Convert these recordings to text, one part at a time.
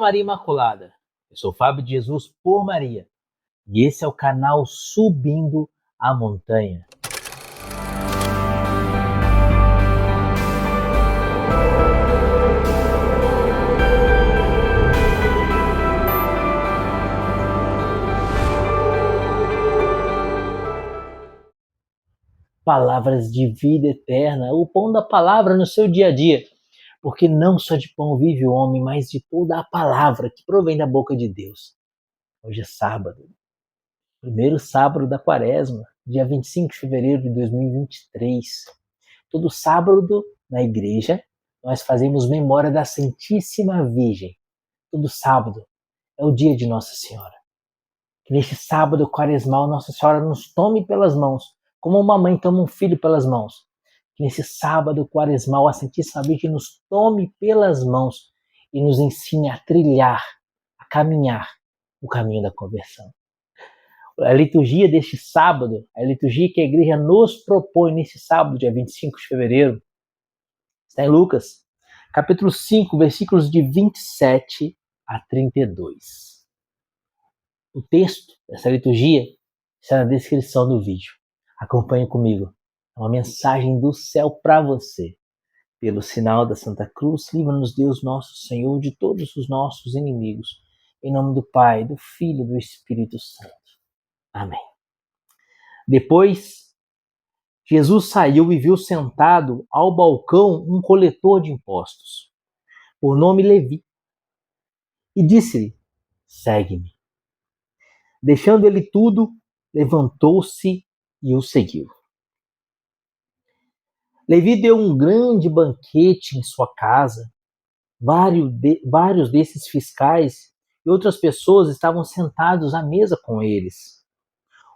Maria Imaculada. Eu sou Fábio de Jesus por Maria e esse é o canal Subindo a Montanha. Palavras de vida eterna, o pão da palavra no seu dia a dia. Porque não só de pão vive o homem, mas de toda a palavra que provém da boca de Deus. Hoje é sábado, primeiro sábado da quaresma, dia 25 de fevereiro de 2023. Todo sábado, na igreja, nós fazemos memória da Santíssima Virgem. Todo sábado é o dia de Nossa Senhora. Que neste sábado quaresmal, Nossa Senhora nos tome pelas mãos, como uma mãe toma um filho pelas mãos. Que nesse sábado quaresmal, a Santíssima Virgem nos tome pelas mãos e nos ensine a trilhar, a caminhar o caminho da conversão. A liturgia deste sábado, a liturgia que a igreja nos propõe neste sábado, dia 25 de fevereiro, está em Lucas, capítulo 5, versículos de 27 a 32. O texto dessa liturgia está na descrição do vídeo. Acompanhe comigo. É uma mensagem do céu para você. Pelo sinal da Santa Cruz, livra-nos Deus nosso Senhor de todos os nossos inimigos. Em nome do Pai, do Filho e do Espírito Santo. Amém. Depois, Jesus saiu e viu sentado ao balcão um coletor de impostos, por nome Levi, e disse-lhe: segue-me. Deixando ele tudo, levantou-se e o seguiu. Levi deu um grande banquete em sua casa. Vários desses fiscais e outras pessoas estavam sentados à mesa com eles.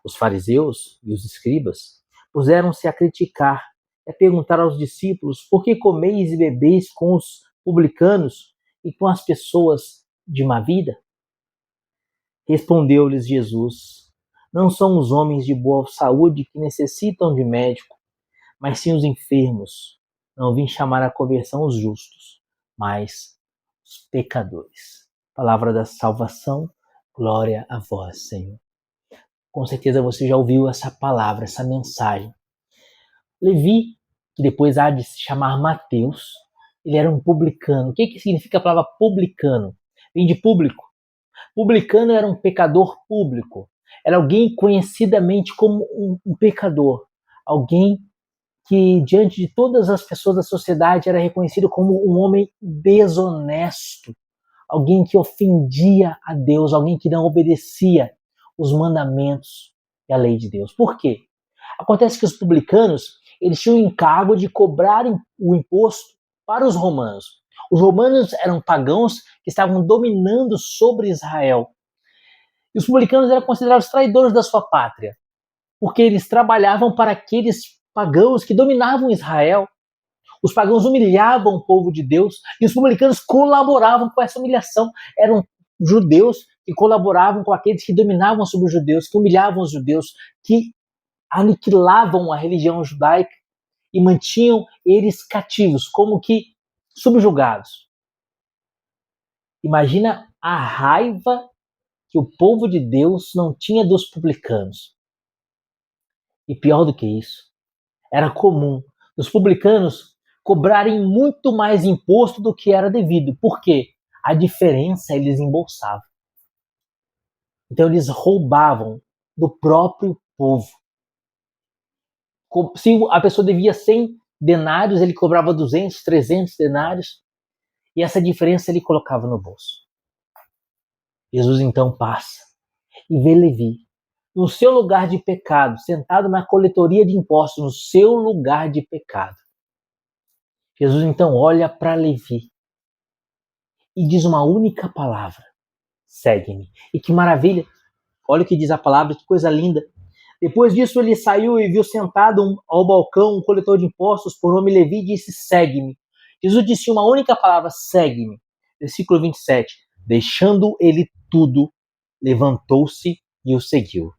Os fariseus e os escribas puseram-se a criticar e a perguntar aos discípulos: por que comeis e bebeis com os publicanos e com as pessoas de má vida? Respondeu-lhes Jesus: não são os homens de boa saúde que necessitam de médico, mas sim os enfermos. Não vim chamar à conversão os justos, mas os pecadores. Palavra da salvação, glória a vós, Senhor. Com certeza você já ouviu essa palavra, essa mensagem. Levi, que depois há de se chamar Mateus, ele era um publicano. O que significa a palavra publicano? Vem de público. Publicano era um pecador público. Era alguém conhecidamente como um pecador. Alguém que, diante de todas as pessoas da sociedade, era reconhecido como um homem desonesto. Alguém que ofendia a Deus, alguém que não obedecia os mandamentos e a lei de Deus. Por quê? Acontece que os publicanos, eles tinham o encargo de cobrar o imposto para os romanos. Os romanos eram pagãos que estavam dominando sobre Israel. E os publicanos eram considerados traidores da sua pátria, porque eles trabalhavam para aqueles pagãos que dominavam Israel. Os pagãos humilhavam o povo de Deus e os publicanos colaboravam com essa humilhação. Eram judeus que colaboravam com aqueles que dominavam sobre os judeus, que humilhavam os judeus, que aniquilavam a religião judaica e mantinham eles cativos, como que subjugados. Imagina a raiva que o povo de Deus não tinha dos publicanos. E pior do que isso, era comum os publicanos cobrarem muito mais imposto do que era devido. Por quê? A diferença eles embolsavam. Então eles roubavam do próprio povo. Se a pessoa devia 100 denários, ele cobrava 200, 300 denários. E essa diferença ele colocava no bolso. Jesus então passa e vê Levi no seu lugar de pecado, sentado na coletoria de impostos, no seu lugar de pecado. Jesus então olha para Levi e diz uma única palavra: segue-me. E que maravilha! Olha o que diz a palavra, que coisa linda. Depois disso ele saiu e viu sentado ao balcão um coletor de impostos por nome Levi e disse: segue-me. Jesus disse uma única palavra: segue-me. Versículo 27. Deixando ele tudo, levantou-se e o seguiu.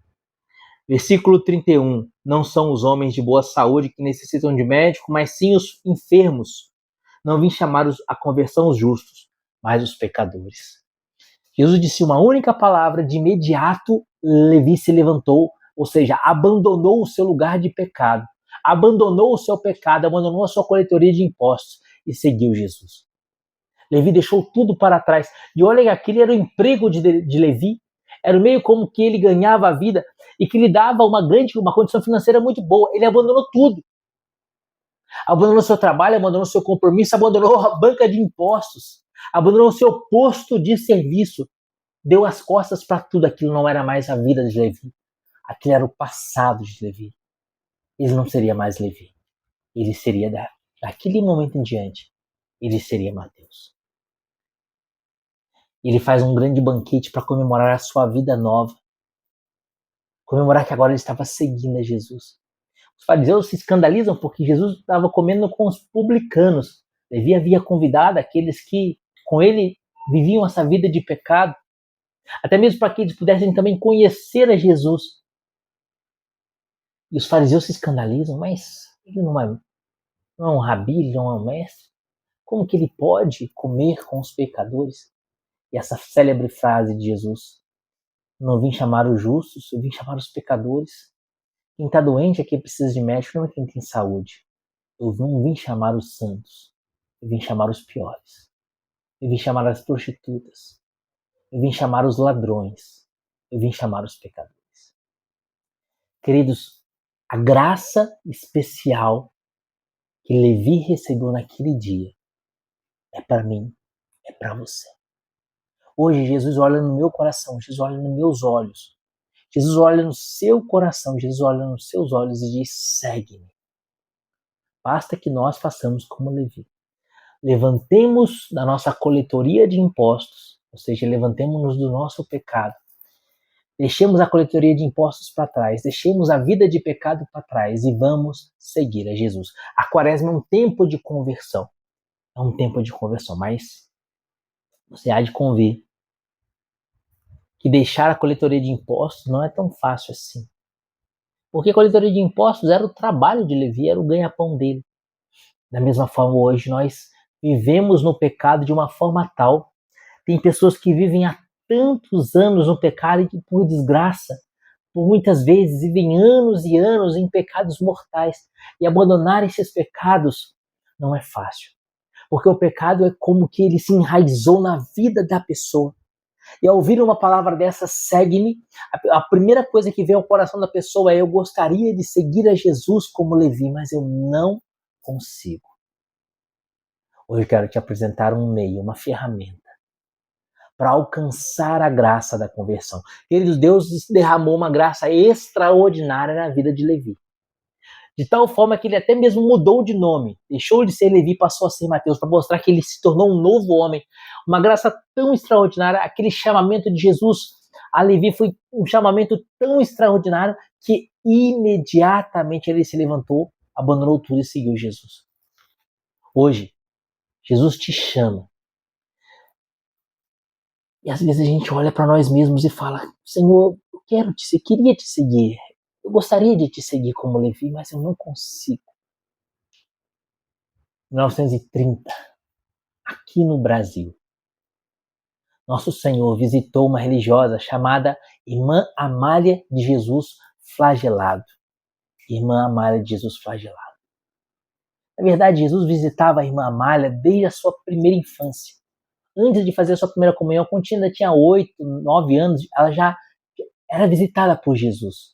Versículo 31. Não são os homens de boa saúde que necessitam de médico, mas sim os enfermos. Não vim chamar a conversão os justos, mas os pecadores. Jesus disse uma única palavra, de imediato Levi se levantou, ou seja, abandonou o seu lugar de pecado, abandonou o seu pecado, abandonou a sua coletoria de impostos e seguiu Jesus. Levi deixou tudo para trás. E olha que aquele era o emprego de Levi, era meio como que ele ganhava a vida e que lhe dava uma condição financeira muito boa. Ele abandonou tudo. Abandonou seu trabalho, abandonou seu compromisso, abandonou a banca de impostos, abandonou seu posto de serviço, deu as costas para tudo. Aquilo não era mais a vida de Levi. Aquilo era o passado de Levi. Ele não seria mais Levi. Ele seria, daquele momento em diante, ele seria Mateus. Ele faz um grande banquete para comemorar a sua vida nova. Comemorar que agora ele estava seguindo a Jesus. Os fariseus se escandalizam porque Jesus estava comendo com os publicanos. Levi havia convidado aqueles que com ele viviam essa vida de pecado, até mesmo para que eles pudessem também conhecer a Jesus. E os fariseus se escandalizam, mas ele não é um rabi, ele não é um mestre. Como que ele pode comer com os pecadores? E essa célebre frase de Jesus: não vim chamar os justos, eu vim chamar os pecadores. Quem está doente é quem precisa de médico, não é quem tem saúde. Eu não vim chamar os santos, eu vim chamar os piores. Eu vim chamar as prostitutas. Eu vim chamar os ladrões. Eu vim chamar os pecadores. Queridos, a graça especial que Levi recebeu naquele dia é para mim, é para você. Hoje Jesus olha no meu coração, Jesus olha nos meus olhos, Jesus olha no seu coração, Jesus olha nos seus olhos e diz: segue-me. Basta que nós façamos como Levi. Levantemos da nossa coletoria de impostos, ou seja, levantemos-nos do nosso pecado. Deixemos a coletoria de impostos para trás, deixemos a vida de pecado para trás e vamos seguir a Jesus. A quaresma é um tempo de conversão. É um tempo de conversão, mas você há de convir que deixar a coletoria de impostos não é tão fácil assim. Porque a coletoria de impostos era o trabalho de Levi, era o ganha-pão dele. Da mesma forma, hoje nós vivemos no pecado de uma forma tal. Tem pessoas que vivem há tantos anos no pecado e que, por desgraça, por muitas vezes vivem anos e anos em pecados mortais. E abandonar esses pecados não é fácil. Porque o pecado é como que ele se enraizou na vida da pessoa. E ao ouvir uma palavra dessa, segue-me, a primeira coisa que vem ao coração da pessoa é: eu gostaria de seguir a Jesus como Levi, mas eu não consigo. Hoje eu quero te apresentar um meio, uma ferramenta para alcançar a graça da conversão. Queridos, Deus derramou uma graça extraordinária na vida de Levi. De tal forma que ele até mesmo mudou de nome. Deixou de ser Levi e passou a ser Mateus, para mostrar que ele se tornou um novo homem. Uma graça tão extraordinária, aquele chamamento de Jesus a Levi foi um chamamento tão extraordinário que imediatamente ele se levantou, abandonou tudo e seguiu Jesus. Hoje, Jesus te chama. E às vezes a gente olha para nós mesmos e fala: Senhor, eu queria te seguir. Eu gostaria de te seguir como Levi, mas eu não consigo. Em 1930, aqui no Brasil, nosso Senhor visitou uma religiosa chamada Irmã Amália de Jesus Flagelado. Irmã Amália de Jesus Flagelado. Na verdade, Jesus visitava a Irmã Amália desde a sua primeira infância. Antes de fazer a sua primeira comunhão, quando ainda tinha 8, 9 anos, ela já era visitada por Jesus.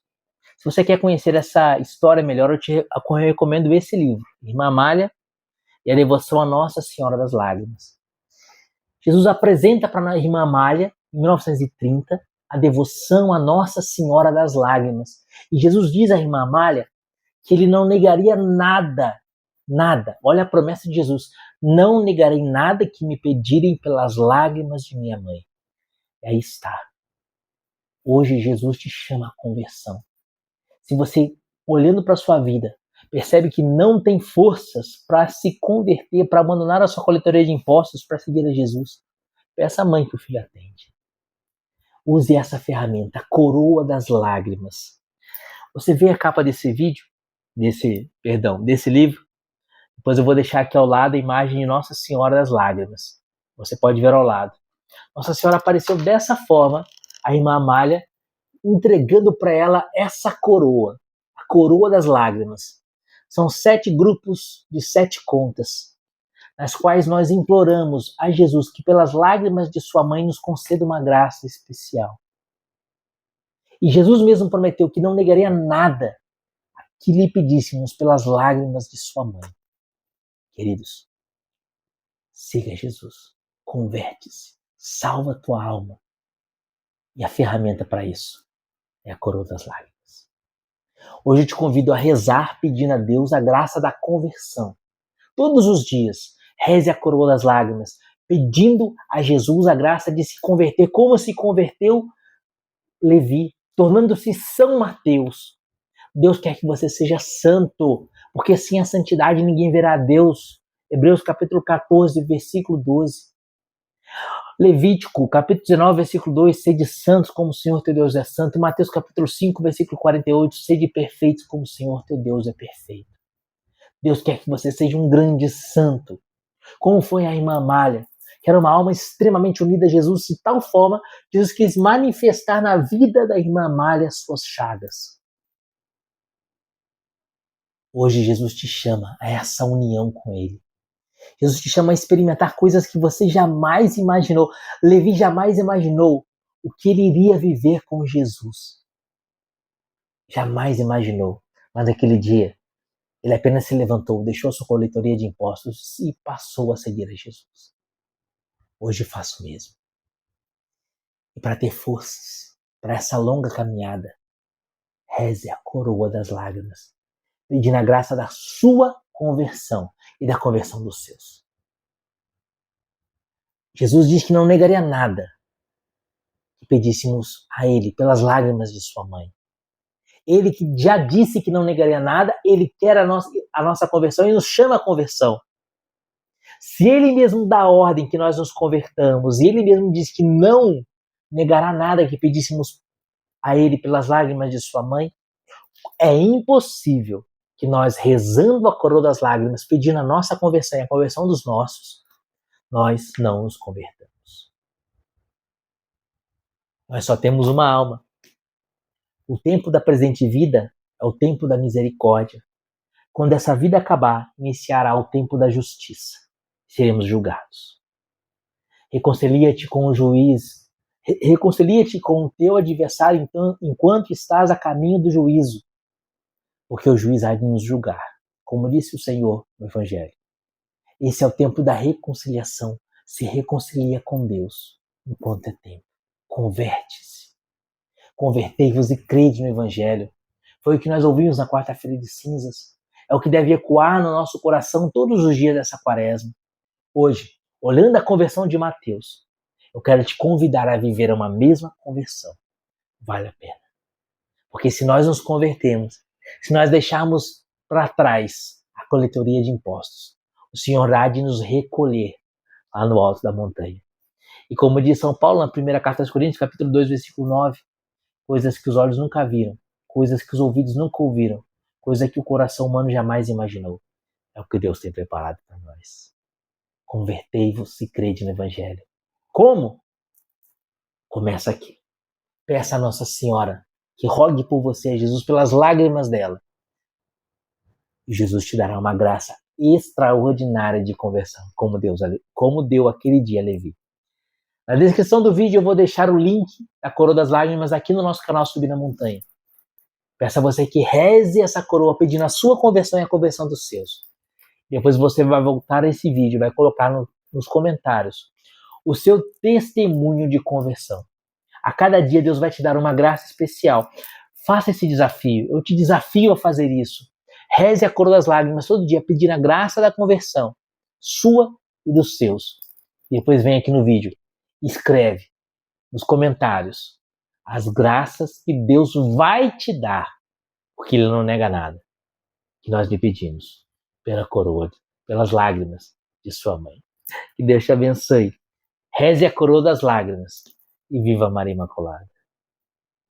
Se você quer conhecer essa história melhor, eu recomendo esse livro, Irmã Amália e a Devoção a Nossa Senhora das Lágrimas. Jesus apresenta para a Irmã Amália, em 1930, a devoção a Nossa Senhora das Lágrimas. E Jesus diz à Irmã Amália que ele não negaria nada, olha a promessa de Jesus: não negarei nada que me pedirem pelas lágrimas de minha mãe. E aí está. Hoje Jesus te chama à conversão. Se você, olhando para a sua vida, percebe que não tem forças para se converter, para abandonar a sua coletoria de impostos, para seguir a Jesus, peça à mãe que o filho atende. Use essa ferramenta, a coroa das lágrimas. Você vê a capa desse vídeo, desse livro? Depois eu vou deixar aqui ao lado a imagem de Nossa Senhora das Lágrimas. Você pode ver ao lado. Nossa Senhora apareceu dessa forma, a irmã Amália, entregando para ela essa coroa, a coroa das lágrimas. São 7 grupos de 7 contas, nas quais nós imploramos a Jesus que pelas lágrimas de sua mãe nos conceda uma graça especial. E Jesus mesmo prometeu que não negaria nada que lhe pedíssemos pelas lágrimas de sua mãe. Queridos, siga Jesus, converte-se, salva a tua alma. E a ferramenta para isso é a coroa das lágrimas. Hoje eu te convido a rezar pedindo a Deus a graça da conversão. Todos os dias, reze a coroa das lágrimas, pedindo a Jesus a graça de se converter, como se converteu Levi, tornando-se São Mateus. Deus quer que você seja santo, porque sem a santidade ninguém verá a Deus. Hebreus capítulo 14, versículo 12. Levítico, capítulo 19, versículo 2, sede santos como o Senhor teu Deus é santo. Mateus capítulo 5, versículo 48, sede perfeitos como o Senhor teu Deus é perfeito. Deus quer que você seja um grande santo, como foi a irmã Amália, que era uma alma extremamente unida a Jesus, de tal forma que Jesus quis manifestar na vida da irmã Amália as suas chagas. Hoje Jesus te chama a essa união com Ele. Jesus te chama a experimentar coisas que você jamais imaginou. Levi jamais imaginou o que ele iria viver com Jesus. Jamais imaginou. Mas naquele dia, ele apenas se levantou, deixou sua coletoria de impostos e passou a seguir a Jesus. Hoje faço o mesmo. E para ter forças para essa longa caminhada, reze a coroa das lágrimas, pedindo a graça da sua conversão e da conversão dos seus. Jesus diz que não negaria nada que pedíssemos a Ele pelas lágrimas de sua mãe. Ele que já disse que não negaria nada, Ele quer a nossa conversão e nos chama a conversão. Se Ele mesmo dá a ordem que nós nos convertamos e Ele mesmo diz que não negará nada que pedíssemos a Ele pelas lágrimas de sua mãe, é impossível que nós, rezando a coroa das lágrimas, pedindo a nossa conversão e a conversão dos nossos, nós não nos convertamos. Nós só temos uma alma. O tempo da presente vida é o tempo da misericórdia. Quando essa vida acabar, iniciará o tempo da justiça. Seremos julgados. Reconcilia-te com o juiz. Reconcilia-te com o teu adversário enquanto estás a caminho do juízo. Porque o juiz há de nos julgar, como disse o Senhor no Evangelho. Esse é o tempo da reconciliação. Se reconcilia com Deus enquanto é tempo. Converte-se. Convertei-vos e crede no Evangelho. Foi o que nós ouvimos na quarta-feira de cinzas. É o que deve ecoar no nosso coração todos os dias dessa quaresma. Hoje, olhando a conversão de Mateus, eu quero te convidar a viver uma mesma conversão. Vale a pena. Porque se nós nos convertermos, se nós deixarmos para trás a coletoria de impostos, o Senhor há de nos recolher lá no alto da montanha. E como diz São Paulo na primeira carta aos Coríntios, capítulo 2, versículo 9, coisas que os olhos nunca viram, coisas que os ouvidos nunca ouviram, coisas que o coração humano jamais imaginou. É o que Deus tem preparado para nós. Convertei-vos e crede no Evangelho. Como? Começa aqui. Peça a Nossa Senhora que rogue por você, Jesus, pelas lágrimas dela. E Jesus te dará uma graça extraordinária de conversão, como deu aquele dia a Levi. Na descrição do vídeo eu vou deixar o link da Coroa das Lágrimas aqui no nosso canal Subir na Montanha. Peço a você que reze essa coroa pedindo a sua conversão e a conversão dos seus. Depois você vai voltar a esse vídeo, vai colocar nos comentários o seu testemunho de conversão. A cada dia Deus vai te dar uma graça especial. Faça esse desafio. Eu te desafio a fazer isso. Reze a coroa das lágrimas todo dia, pedindo a graça da conversão, sua e dos seus. E depois vem aqui no vídeo. Escreve nos comentários as graças que Deus vai te dar, porque Ele não nega nada que nós lhe pedimos pela coroa, pelas lágrimas de sua mãe. Que Deus te abençoe. Reze a coroa das lágrimas e viva Maria Imaculada.